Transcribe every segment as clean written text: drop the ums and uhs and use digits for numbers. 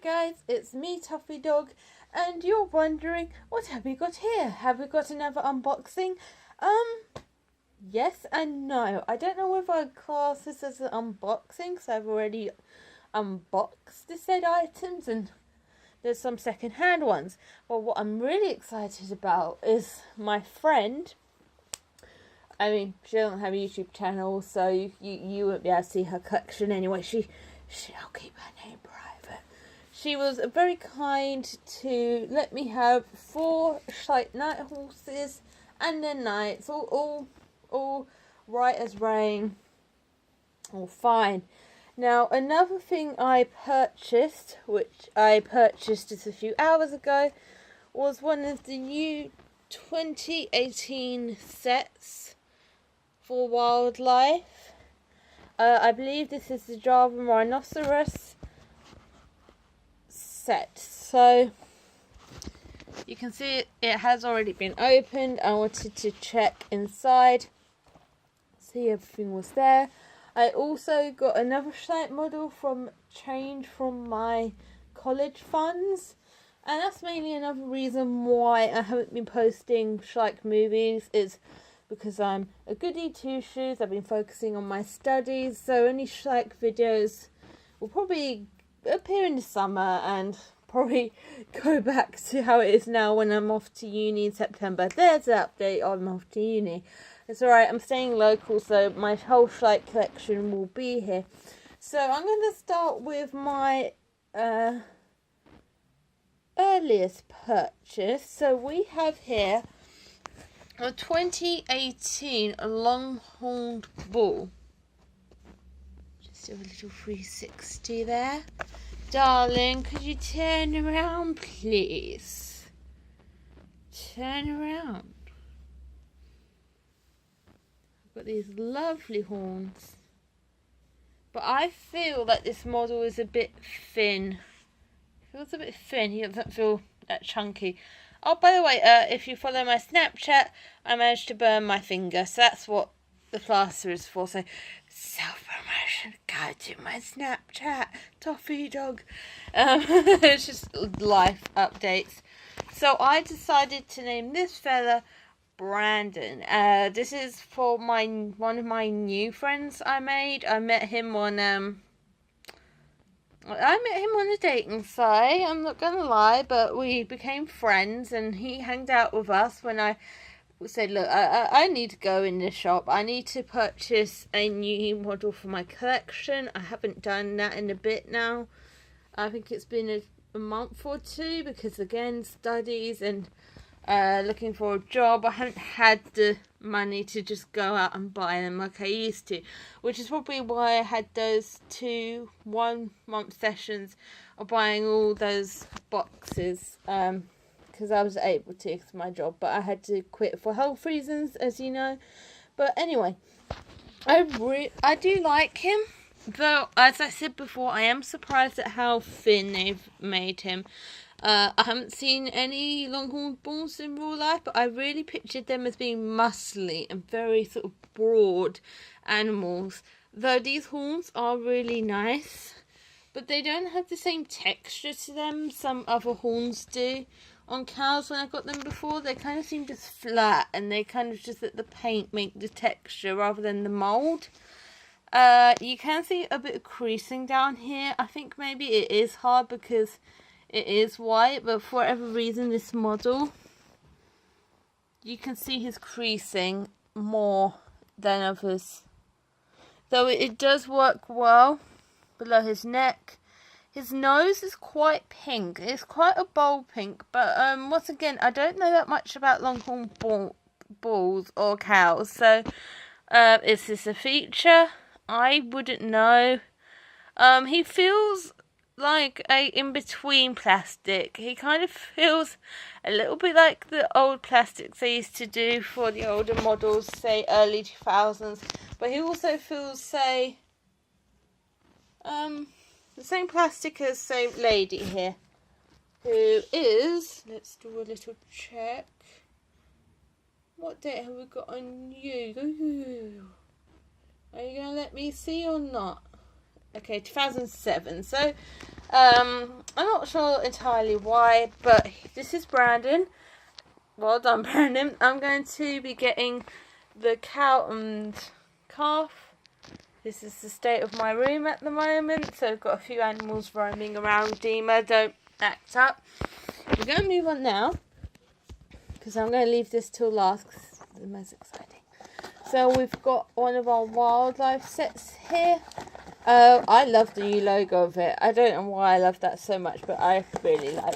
guys, it's me, Tuffy Dog, and you're wondering, what have we got here? Have we got another unboxing? Yes and no. I don't know whether I class this as an unboxing, because I've already unboxed the said items, and there's some second-hand ones. But what I'm really excited about is my friend. I mean, she doesn't have a YouTube channel, so you won't be able to see her collection anyway. I'll keep her name private. She was very kind to let me have 4 Schleich night horses and their knights, all right as rain, all fine. Now, another thing I purchased, which I purchased just a few hours ago, was one of the new 2018 sets for wildlife. I believe this is the Java Rhinoceros set. So you can see it has already been opened. I wanted to check inside, see everything was there. I also got another Schleich model from change from my college funds, and that's mainly another reason why I haven't been posting Schleich movies, is because I'm a goody two-shoes. I've been focusing on my studies, so any Schleich videos will probably appear in the summer and probably go back to how it is now when I'm off to uni in September. There's the update, I'm off to uni. It's alright, I'm staying local, so my whole Schleich collection will be here. So I'm going to start with my earliest purchase. So we have here a 2018 longhorned bull. Just do a little 360 there. Darling, could you turn around, please? Turn around. I've got these lovely horns. But I feel that this model is a bit thin. It feels a bit thin. He doesn't feel that chunky. Oh, by the way, if you follow my Snapchat, I managed to burn my finger. So that's what the plaster is for. So, self-promotion. Go to my Snapchat. Toffee Dog. It's just life updates. So I decided to name this fella Brandon. This is for one of my new friends I made. I met him on a dating site, I'm not gonna lie, but we became friends and he hanged out with us when I said, look, I need to go in the shop. I need to purchase a new model for my collection. I haven't done that in a bit now. I think it's been a month or two because, again, studies and looking for a job. I haven't had the money to just go out and buy them like I used to, which is probably why I had those 2 1-month sessions of buying all those boxes, because I was able to, because of my job, but I had to quit for health reasons, as you know. But anyway, I do like him, though, as I said before, I am surprised at how thin they've made him. I haven't seen any longhorn bulls in real life, but I really pictured them as being muscly and very sort of broad animals. Though these horns are really nice, but they don't have the same texture to them some other horns do. On cows, when I got them before, they kind of seem just flat, and they kind of just let the paint make the texture rather than the mould. You can see a bit of creasing down here. I think maybe it is hard because it is white, but for whatever reason, this model, you can see his creasing more than others. Though it does work well below his neck. His nose is quite pink. It's quite a bold pink, but once again, I don't know that much about longhorn bulls or cows. So, is this a feature? I wouldn't know. He feels like a in-between plastic. He kind of feels a little bit like the old plastics they used to do for the older models, say early 2000s, but he also feels, say, the same plastic as, say, Lady here, who is, let's do a little check. What date have we got on you? Are you going to let me see or not? Okay, 2007. So, I'm not sure entirely why, but this is Brandon. Well done, Brandon. I'm going to be getting the cow and calf. This is the state of my room at the moment. So I've got a few animals roaming around. Dima, don't act up. We're going to move on now, because I'm going to leave this till last, because it's the most exciting. So we've got one of our wildlife sets here. I love the new logo of it. I don't know why I love that so much, but I really like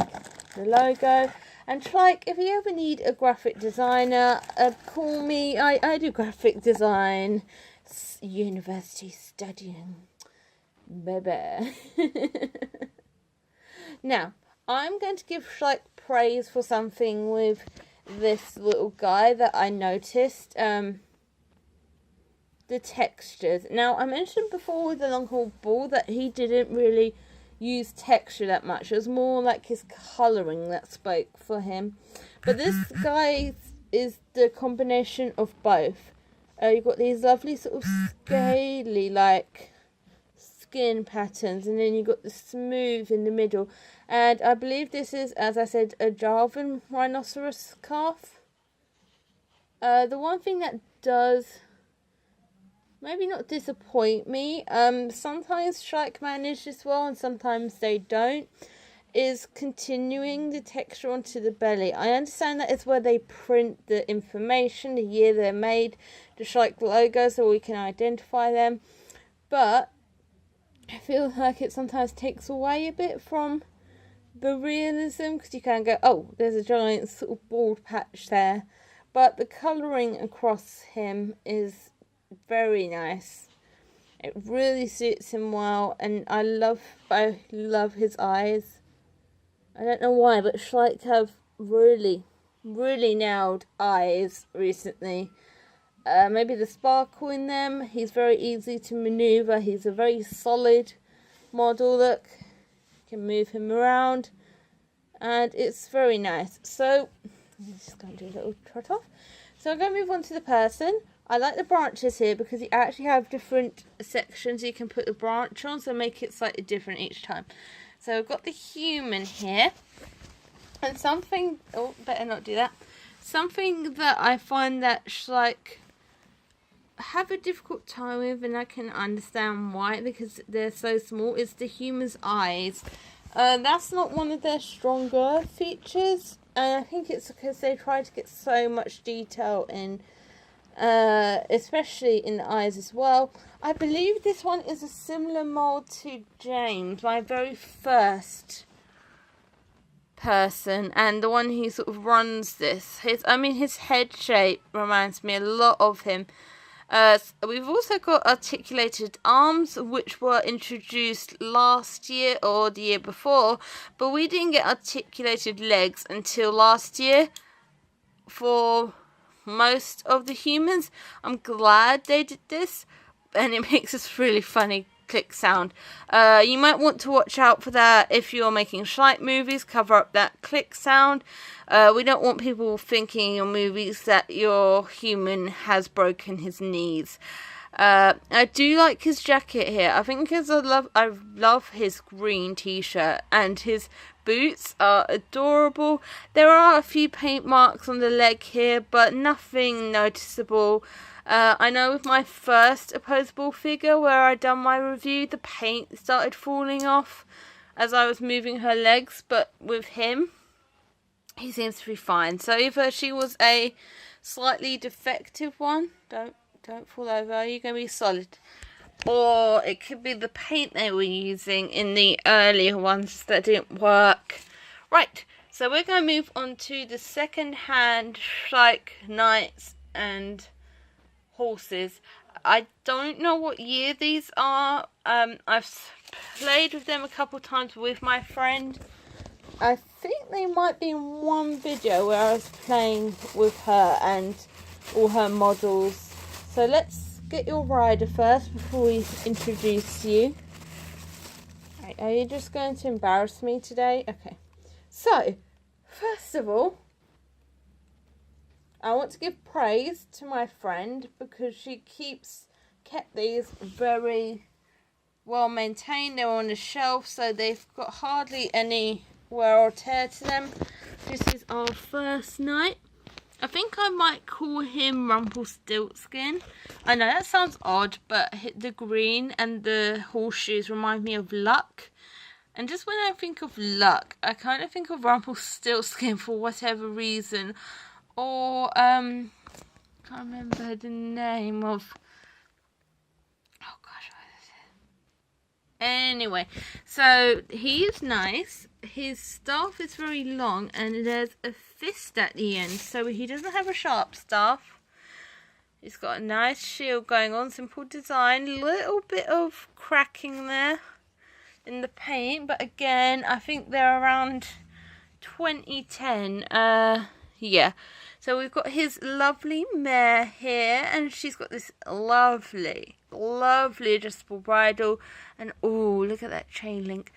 the logo. And Schleich, if you ever need a graphic designer, call me. I do graphic design. University studying. Baby. Now, I'm going to give Schleich praise for something with this little guy that I noticed. The textures. Now, I mentioned before with the long-haul bull that he didn't really use texture that much. It was more like his colouring that spoke for him. But this guy is the combination of both. You've got these lovely sort of scaly, like, skin patterns, and then you've got the smooth in the middle. And I believe this is, as I said, a Javan rhinoceros calf. The one thing that does maybe not disappoint me, sometimes Schleich manage this well and sometimes they don't, is continuing the texture onto the belly. I understand that is where they print the information, the year they're made, the Schleich logo, so we can identify them, but I feel like it sometimes takes away a bit from the realism, because you can go, oh, there's a giant sort of bald patch there, but the colouring across him is very nice. It really suits him well, and I love his eyes. I don't know why, but Schleich have really nailed eyes recently. Maybe the sparkle in them. He's very easy to maneuver. He's a very solid model. Look, you can move him around, and it's very nice. So I'm just going to do a little trot off. So I'm going to move on to the person. I like the branches here because you actually have different sections you can put the branch on, so make it slightly different each time. So I've got the human here, and something, oh, better not do that. Something that I find that Schleich have a difficult time with, and I can understand why, because they're so small, is the human's eyes. That's not one of their stronger features, and I think it's because they try to get so much detail in, especially in the eyes as well. I believe this one is a similar mold to James, my very first person, and the one who sort of runs this. His head shape reminds me a lot of him. We've also got articulated arms, which were introduced last year or the year before, but we didn't get articulated legs until last year for most of the humans. I'm glad they did this, and it makes this really funny click sound. You might want to watch out for that if you're making Schleich movies. Cover up that click sound. We don't want people thinking in your movies that your human has broken his knees. I do like his jacket here. I think I love his green t-shirt, and his boots are adorable. There are a few paint marks on the leg here, but nothing noticeable. I know with my first opposable figure where I done my review, the paint started falling off as I was moving her legs, but with him, he seems to be fine. So either she was a slightly defective one, don't fall over, you're going to be solid, or it could be the paint they were using in the earlier ones that didn't work. Right, so we're going to move on to the second-hand Schleich knights and horses. I don't know what year these are. I've played with them a couple times with my friend. I think they might be in one video where I was playing with her and all her models. So let's get your rider first before we introduce you. Right, are you just going to embarrass me today? Okay. So, first of all, I want to give praise to my friend because she kept these very well maintained. They're on the shelf, so they've got hardly any wear or tear to them. This is our first night. I think I might call him Rumpelstiltskin. I know that sounds odd, but the green and the horseshoes remind me of luck. And just when I think of luck, I kind of think of Rumpelstiltskin for whatever reason. Or, can't remember the name of... Oh gosh, what is it? Anyway, so he is nice. His staff is very long and there's a fist at the end. So he doesn't have a sharp staff. He's got a nice shield going on. Simple design. Little bit of cracking there in the paint, but again, I think they're around 2010. Yeah. So we've got his lovely mare here, and she's got this lovely adjustable bridle, and oh, look at that chain link.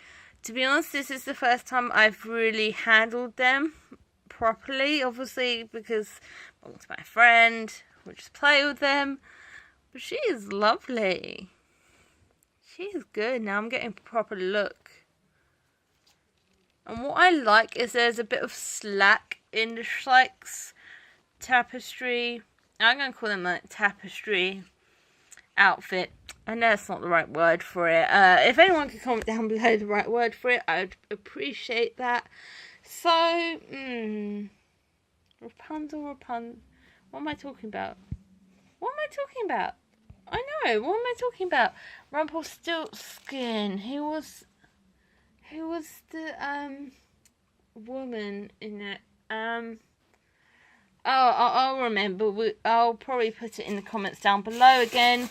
To be honest, this is the first time I've really handled them properly, obviously, because it's my friend, we'll just play with them, but she is lovely. She's good. Now I'm getting a proper look. And what I like is there's a bit of slack in the Schleich's tapestry. I'm going to call them like tapestry outfit. I know that's not the right word for it. If anyone could comment down below the right word for it, I'd appreciate that. So, Rapunzel. What am I talking about? I know, what am I talking about? Rumpelstiltskin. Who was the woman in it? I'll remember. I'll probably put it in the comments down below again.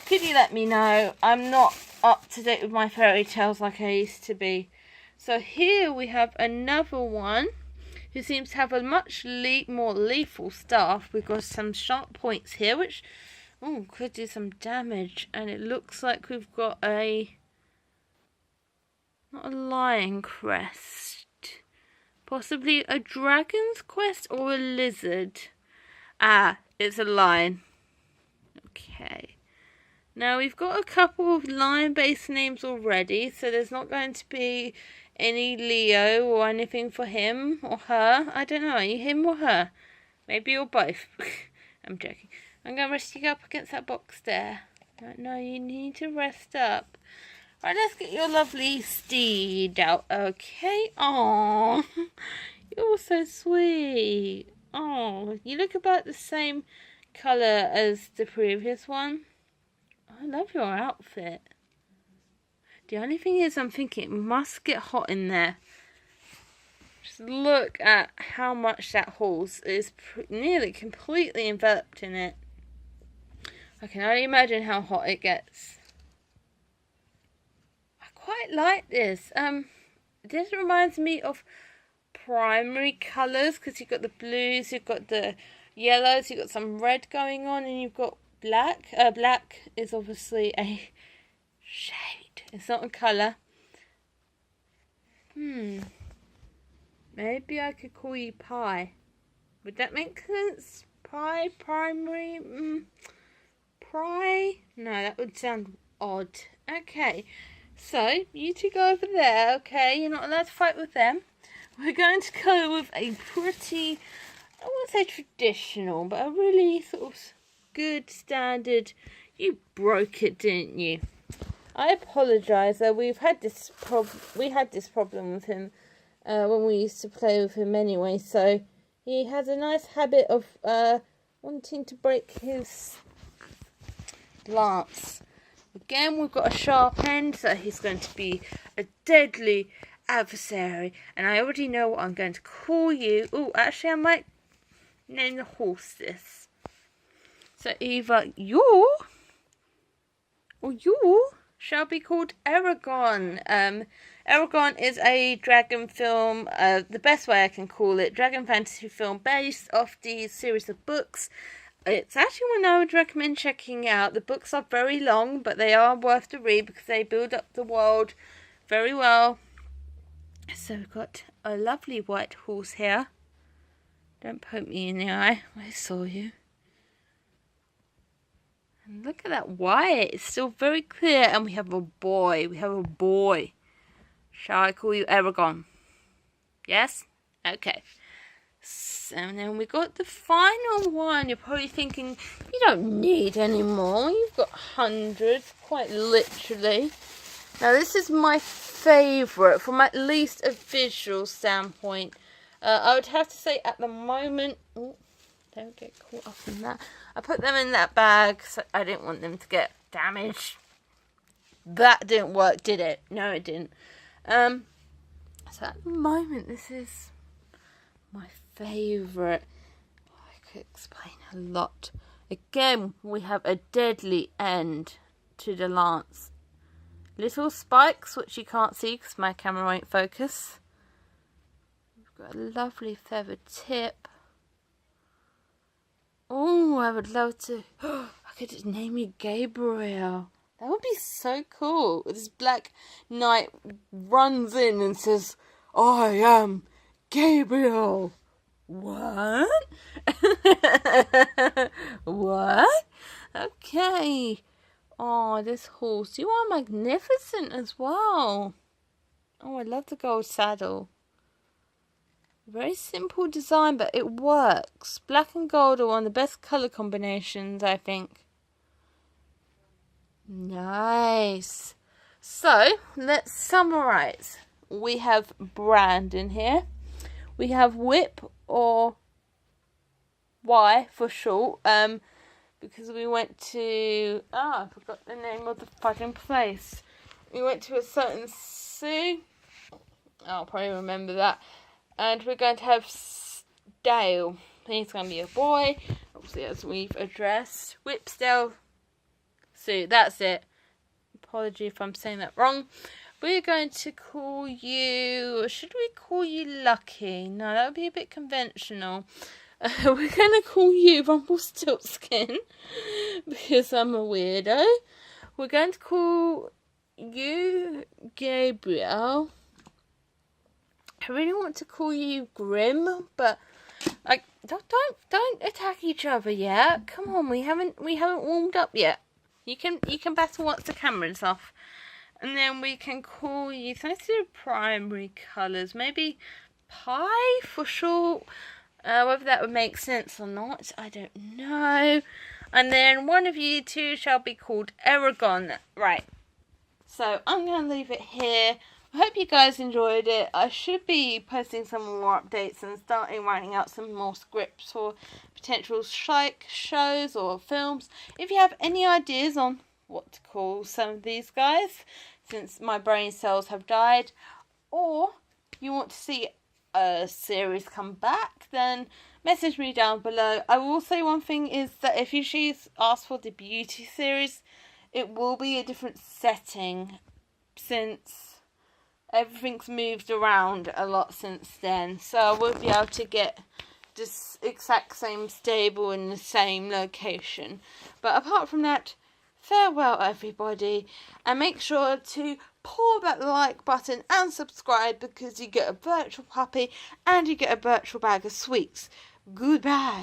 Could you let me know? I'm not up to date with my fairy tales like I used to be. So here we have another one who seems to have a much more lethal staff. We've got some sharp points here, which could do some damage. And it looks like we've got not a lion crest, possibly a dragon's crest or a lizard. Ah, it's a lion. Okay. Now we've got a couple of lion-based names already, so there's not going to be any Leo or anything for him or her. I don't know, are you him or her? Maybe you're both. I'm joking. I'm going to rest you up against that box there. No, you need to rest up. Right, let's get your lovely steed out, okay? Aww, you're so sweet. Oh, you look about the same colour as the previous one. I love your outfit. The only thing is, I'm thinking it must get hot in there. Just look at how much that horse is nearly completely enveloped in it. I can only imagine how hot it gets. I quite like this. This reminds me of primary colours, because you've got the blues, you've got the yellows, you've got some red going on, and you've got black. Black is obviously a shade. It's not a colour. Maybe I could call you Pie. Would that make sense? Pie, primary, Pry? No, that would sound odd. Okay, so you two go over there, okay? You're not allowed to fight with them. We're going to go with a pretty, I wouldn't say traditional, but a really sort of good standard. You broke it, didn't you? I apologise, though. We had this problem with him when we used to play with him anyway. So he has a nice habit of wanting to break his lance. Again, we've got a sharp end, so he's going to be a deadly adversary. And I already know what I'm going to call you. Oh, actually, I might name the horse this. So either you or you shall be called Aragon. Aragon is a dragon film, the best way I can call it, dragon fantasy film based off the series of books. It's actually one I would recommend checking out. The books are very long, but they are worth the read because they build up the world very well. So we've got a lovely white horse here. Don't poke me in the eye. I saw you. And look at that white. It's still very clear. And we have a boy. Shall I call you Aragon? Yes? Okay. So then we got the final one. You're probably thinking, you don't need any more. You've got hundreds, quite literally. Now this is my favourite from at least a visual standpoint. I would have to say at the moment... Ooh, don't get caught up in that. I put them in that bag, so I didn't want them to get damaged. That didn't work, did it? No, it didn't. So at the moment, this is my favourite. I could explain a lot. Again, we have a deadly end to the lance. Little spikes, which you can't see because my camera won't focus. We've got a lovely feathered tip. Oh, I would love to. I could name you Gabriel. That would be so cool. This black knight runs in and says, I am Gabriel. What? What? Okay. Oh, this horse. You are magnificent as well. Oh, I love the gold saddle. Very simple design, but it works. Black and gold are one of the best colour combinations, I think. Nice. So, let's summarise. We have Brandon here. We have Whip, or Y for short, because we went to... I forgot the name of the fucking place. We went to a certain zoo. I'll probably remember that. And we're going to have Dale. He's going to be a boy, obviously, as we've addressed. Whipsdale. So that's it. Apology if I'm saying that wrong. We're going to call you... Should we call you Lucky? No, that would be a bit conventional. We're going to call you Rumpelstiltskin because I'm a weirdo. We're going to call you Gabriel. I really want to call you Grim, but like don't attack each other yet. Come on, we haven't warmed up yet. You can battle once the camera's off, and then we can call you. So let's do primary colours. Maybe Pie for short. Whether that would make sense or not, I don't know. And then one of you two shall be called Aragon. Right. So I'm going to leave it here. I hope you guys enjoyed it. I should be posting some more updates and starting writing out some more scripts for potential Schleich shows or films. If you have any ideas on what to call some of these guys, since my brain cells have died, or you want to see a series come back, then message me down below. I will say one thing is that if you ask for the beauty series, it will be a different setting since everything's moved around a lot since then, so I won't be able to get this exact same stable in the same location. But apart from that, farewell everybody, and make sure to pull that like button and subscribe because you get a virtual puppy and you get a virtual bag of sweets. Goodbye.